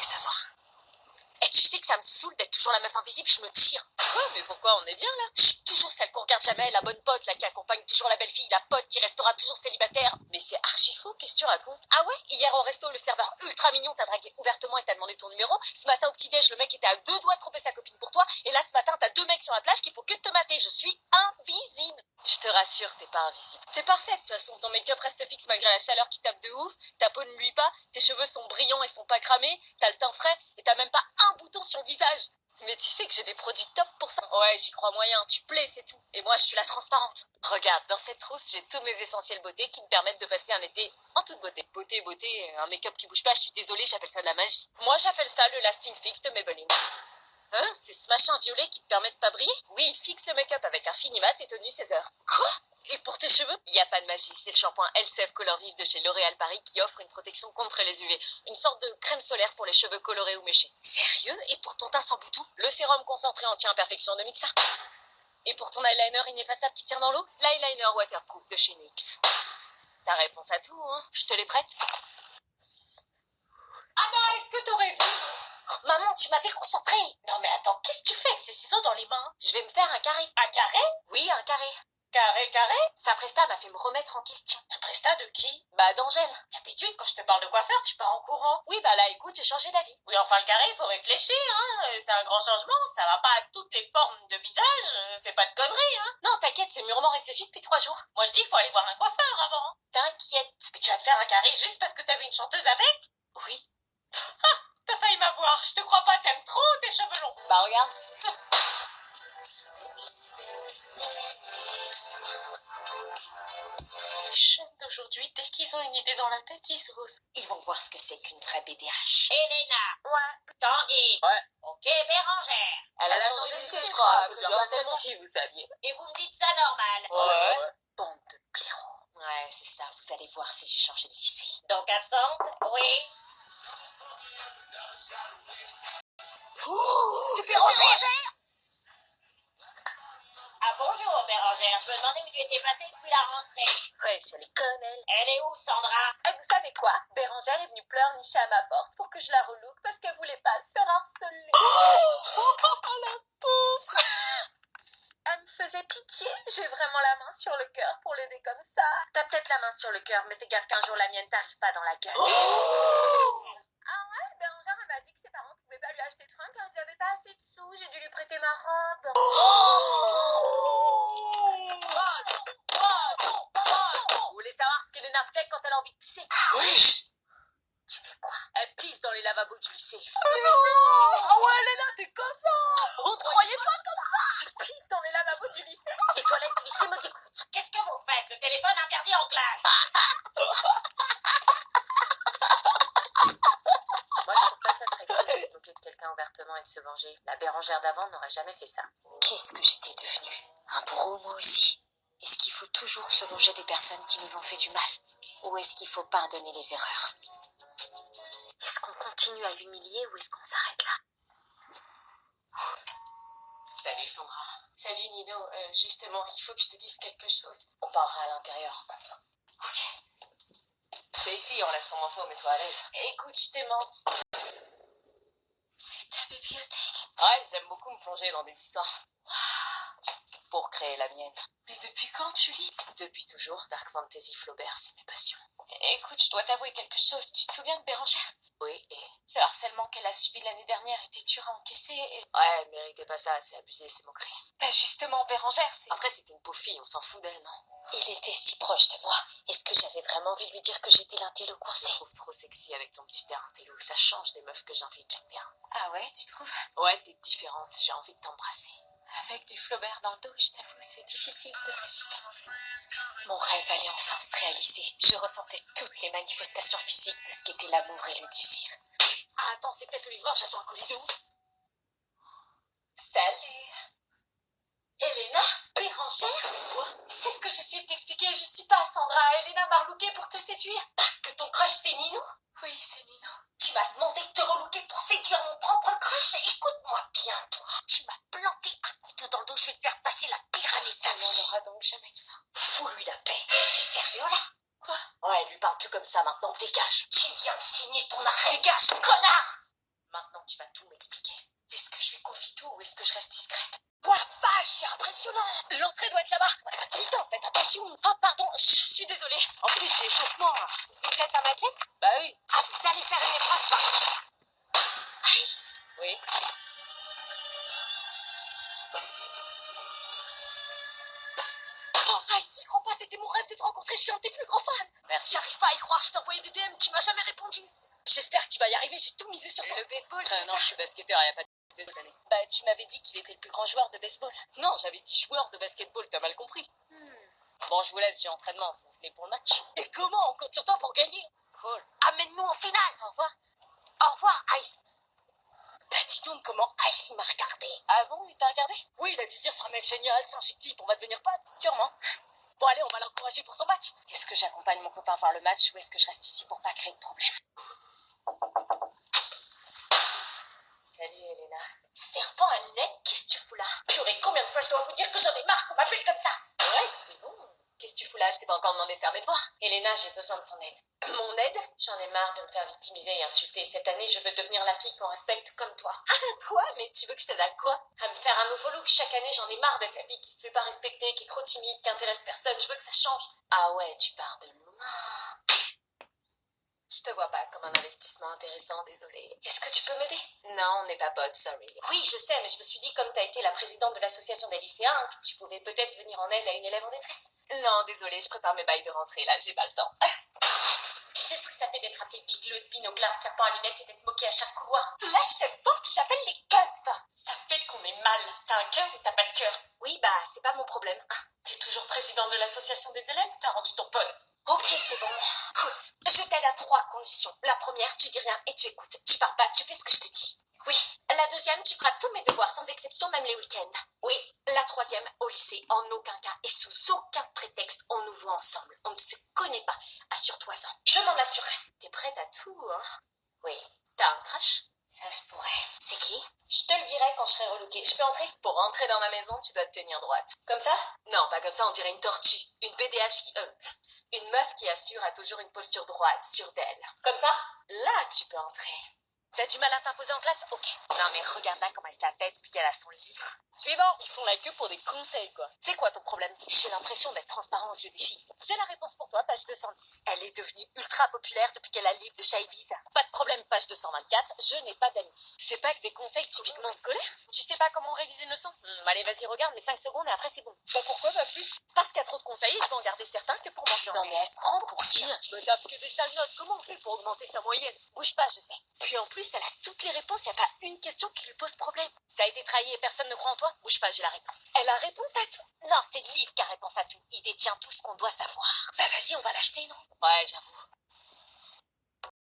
remarqué ce soir. Et tu sais que ça me saoule d'être toujours la meuf invisible, je me tire. Quoi? Mais pourquoi? On est bien là? Je suis toujours celle qu'on regarde jamais, la bonne pote, là, qui accompagne toujours la belle fille, la pote qui restera toujours célibataire. Mais c'est archi faux, qu'est-ce que tu racontes? Ah ouais? Hier au resto, le serveur ultra mignon t'a dragué ouvertement et t'a demandé ton numéro. Ce matin au petit-déj, le mec était à 2 doigts de tromper sa copine pour toi. Et là, ce matin, t'as 2 mecs sur la plage qui font que te mater. Je suis invisible. Je te rassure, t'es pas invisible. T'es parfaite, de toute façon, ton make-up reste fixe malgré la chaleur qui tape de ouf, ta peau ne luit pas, tes cheveux sont brillants et sont pas cramés, t'as le teint frais et t'as même pas un bouton sur le visage. Mais tu sais que j'ai des produits top pour ça. Ouais, j'y crois moyen, tu plais, c'est tout. Et moi, je suis la transparente. Regarde, dans cette trousse, j'ai tous mes essentiels beauté qui me permettent de passer un été en toute beauté. Beauté, un make-up qui bouge pas, je suis désolée, j'appelle ça de la magie. Moi, j'appelle ça le lasting fix de Maybelline. Hein? C'est ce machin violet qui te permet de pas briller? Oui, fixe le make-up avec un Finimat et tenue 16 heures. Quoi? Et pour tes cheveux? Il n'y a pas de magie, c'est le shampoing Elseve Color Vive de chez L'Oréal Paris qui offre une protection contre les UV. Une sorte de crème solaire pour les cheveux colorés ou méchés. Sérieux? Et pour ton teint sans bouton? Le sérum concentré anti-imperfection de Mixa. Et pour ton eyeliner ineffaçable qui tient dans l'eau, l'eyeliner waterproof de chez NYX. Ta réponse à tout, hein? Je te les prête? Ah bah, est-ce que t'aurais vu? Maman, tu m'as déconcentrée. Non mais attends, qu'est-ce que tu fais avec ces ciseaux dans les mains? Je vais me faire un carré. Un carré? Oui, un carré. Carré? Sa presta m'a fait me remettre en question. Un prestat de qui? Bah, d'Angèle. D'habitude, quand je te parle de coiffeur, tu pars en courant. Oui, bah là, écoute, j'ai changé d'avis. Oui, enfin, le carré, il faut réfléchir, hein. C'est un grand changement, ça va pas à toutes les formes de visage. Fais pas de conneries, hein. Non, t'inquiète, c'est mûrement réfléchi depuis 3 jours. Moi, je dis, il faut aller voir un coiffeur avant. T'inquiète. Mais tu vas te faire un carré juste parce que t'as vu une chanteuse avec? Oui. Ah, t'as failli m'avoir. Je te crois pas, t'aimes trop tes cheveux longs. Bah, regarde. Les jeunes d'aujourd'hui, dès qu'ils ont une idée dans la tête, ils osent. Ils vont voir ce que c'est qu'une vraie BDH. Elena. Ouais. Tanguy. Ouais. Ok, Bérangère. Elle a changé de lycée, je crois, à cause du harcèlement. Si vous saviez. Et vous me dites ça normal. Ouais. Bande de blaireaux. Ouais, c'est ça, vous allez voir si j'ai changé de lycée. Donc absente? Oui. C'est Bérangère! Ah bonjour Bérangère, je me demandais où tu étais passée depuis la rentrée. Ouais, je les connais. Elle est où Sandra? Et vous savez quoi? Bérangère est venue pleurnicher à ma porte pour que je la relook parce qu'elle voulait pas se faire harceler. Oh, la pauvre! Elle me faisait pitié. J'ai vraiment la main sur le cœur pour l'aider comme ça. T'as peut-être la main sur le cœur, mais fais gaffe qu'un jour la mienne t'arrive pas dans la gueule. Ah ouais? Bérangère, elle m'a dit que ses parents pouvaient pas lui acheter de fringues car ils avaient pas assez de sous. J'ai dû lui prêter ma robe. Vous voulez savoir ce qu'est une Artec quand elle a envie de pisser? Oui! Tu fais quoi? Elle pisse dans les lavabos du lycée. Oh non! Oh ouais, Léna, t'es comme ça! On te croyait pas comme ça! Elle pisse dans les lavabos du lycée. Les toilettes du lycée me dégoûtent. Qu'est-ce que vous faites? Le téléphone interdit en classe. Moi, je trouve pas ça très cool de se moquer de quelqu'un ouvertement et de se venger. La Bérangère d'avant n'aurait jamais fait ça. Qu'est-ce que j'étais devenue? Un bourreau, moi aussi? Est-ce qu'il faut toujours se venger des personnes qui nous ont fait du mal? Ou est-ce qu'il faut pardonner les erreurs? Est-ce qu'on continue à l'humilier ou est-ce qu'on s'arrête là? Salut Sandra. Salut Nino, justement, il faut que je te dise quelque chose. On parlera à l'intérieur. Ok. C'est ici, enlève ton manteau, mets-toi à l'aise. Écoute, je t'ai menti. C'est ta bibliothèque. Ouais, j'aime beaucoup me plonger dans des histoires. Pour créer la mienne. Mais depuis quand tu lis? Depuis toujours, Dark Fantasy Flaubert, c'est mes passions. Écoute, je dois t'avouer quelque chose. Tu te souviens de Bérangère? Oui, et... Le harcèlement qu'elle a subi l'année dernière était dur à encaisser et... Ouais, elle méritait pas ça, c'est abusé, c'est moquerie. Bah justement, Bérangère, c'est... Après, c'était une pauvre fille, on s'en fout d'elle, non? Il était si proche de moi. Est-ce que j'avais vraiment envie de lui dire que j'étais l'intello Je coincé? te trouve trop sexy avec ton petit air intello. Ça change des meufs que j'invite, j'aime bien. Ah ouais, tu trouves? Ouais, t'es différente, j'ai envie de t'embrasser. Avec du Flaubert dans le dos, je t'avoue, c'est difficile de résister. Mon rêve allait enfin se réaliser. Je ressentais toutes les manifestations physiques de ce qu'était l'amour et le désir. Ah, attends, c'est peut-être le livreur, j'attends un colis de ouf. Salut. Elena? Bérangère? Quoi? C'est ce que j'essayais de t'expliquer, je suis pas Sandra. Elena m'a relooké pour te séduire. Parce que ton crush c'est Nino? Oui, c'est Nino. Tu m'as demandé de te relooker pour séduire mon propre crush. Écoute-moi bien, toi. Tu m'as planté un couteau dans le dos, je vais te faire passer la pire année de ta vie. On n'aura donc jamais de fin. Fous-lui la paix. T'es sérieux là? Quoi? Ouais, lui parle plus comme ça maintenant, dégage. Tu viens de signer ton arrêt. Dégage, connard! Maintenant, tu vas tout m'expliquer. Est-ce que je lui confie tout ou est-ce que je reste discrète? Ouah, la vache, c'est impressionnant! L'entrée doit être là-bas. Putain, faites attention. Oh, pardon, je suis désolée. En plus, j'ai l'échauffement. Vous êtes un athlète? Bah oui. Ah, vous allez faire une épreuve, quoi. Ice. Oui. Oh, Ice, j'y crois pas, c'était mon rêve de te rencontrer, je suis un de tes plus grands fans. Merci. J'arrive pas à y croire, je t'ai envoyé des DM, tu m'as jamais répondu. J'espère que tu vas y arriver, j'ai tout misé sur toi. Le baseball, c'est non, ça? je suis basketteur, y a pas de baseball cette année. Bah, tu m'avais dit qu'il était le plus grand joueur de baseball. Non, j'avais dit joueur de basketball, t'as mal compris. Bon, je vous laisse, j'ai entraînement. Vous venez pour le match? Et comment on compte sur toi pour gagner? Cool. Amène-nous en finale. Au revoir. Au revoir, Ice. Bah dis donc comment Ice il m'a regardé. Ah bon, il t'a regardé? Oui, il a dû se dire c'est un mec génial, c'est un chic type, on va devenir potes. Sûrement. Bon allez, on va l'encourager pour son match. Est-ce que j'accompagne mon copain voir le match ou est-ce que je reste ici pour pas créer de problème? Salut, Elena. Serpent à nez, qu'est-ce que tu fous là? Purée, combien de fois je dois vous dire que j'en ai marre qu'on m'appelle comme ça? Ouais, c'est bon. Qu'est-ce que tu fous là? Je t'ai pas encore demandé de faire mes devoirs. Elena, j'ai besoin de ton aide. Mon aide? J'en ai marre de me faire victimiser et insulter. Cette année, je veux devenir la fille qu'on respecte comme toi. Ah quoi? Mais tu veux que je t'aide à quoi? À me faire un nouveau look. Chaque année, j'en ai marre d'être la fille qui se fait pas respecter, qui est trop timide, qui intéresse personne. Je veux que ça change. Ah ouais, tu pars de loin. Je te vois pas comme un investissement intéressant, désolée. Est-ce que tu peux m'aider? Non, on n'est pas potes, sorry. Oui, je sais, mais je me suis dit, comme t'as été la présidente de l'association des lycéens, que tu pouvais peut-être venir en aide à une élève en détresse. Non, désolée, je prépare mes bails de rentrée, là, j'ai pas le temps. Tu sais ce que ça fait d'être appelé Big Loose, Binoclin, serpent à lunettes et d'être moqué à chaque couloir? Là, je te porte, j'appelle les keufs. Ça fait qu'on est mal. T'as un cœur ou t'as pas de cœur? Oui, bah, c'est pas mon problème. T'es toujours présidente de l'association des élèves? T'as rendu ton poste? Ok, c'est bon. Cool. Je t'aide à 3 conditions. La première, tu dis rien et tu écoutes. Tu parles pas, tu fais ce que je te dis. Oui. La deuxième, tu feras tous mes devoirs sans exception, même les week-ends. Oui. La troisième, au lycée, en aucun cas et sous aucun prétexte, on nous voit ensemble. On ne se connaît pas. Assure-toi ça. Je m'en assurerai. T'es prête à tout, hein? Oui. T'as un crush? Ça se pourrait. C'est qui? Je te le dirai quand je serai relookée. Je peux entrer? Pour rentrer dans ma maison, tu dois te tenir droite. Comme ça? Non, pas comme ça, on dirait une tortue. Une BDH qui... Une meuf qui assure a toujours une posture droite, sûre d'elle. Comme ça? Là, tu peux entrer. T'as du mal à t'imposer en classe? Ok. Non mais regarde-la comment elle se la pète depuis qu'elle a son livre. Suivant, ils font la queue pour des conseils, quoi. C'est quoi ton problème? J'ai l'impression d'être transparent aux yeux des filles. J'ai la réponse pour toi, page 210. Elle est devenue ultra populaire depuis qu'elle a le livre de Shaviz. Pas de problème, page 224, je n'ai pas d'amis. C'est pas que des conseils typiquement scolaires? Tu sais pas comment on révise une leçon? Allez, vas-y, regarde, mais 5 secondes et après c'est bon. Bah pourquoi pas plus? Parce qu'il y a trop de conseils et je vais en garder certains que pour moi. Non mais elle se prend pour qui? Je me tape que des sales notes, comment on fait pour augmenter sa moyenne? Bouge pas, je sais. Puis en plus, elle a toutes les réponses, y a pas une question qui lui pose problème. T'as été trahi et personne ne croit en toi? Bouge pas, j'ai la réponse. Elle a réponse à tout? Non, c'est le livre qui a réponse à tout. Il détient tout ce qu'on doit savoir. Bah vas-y, on va l'acheter, non? Ouais, j'avoue.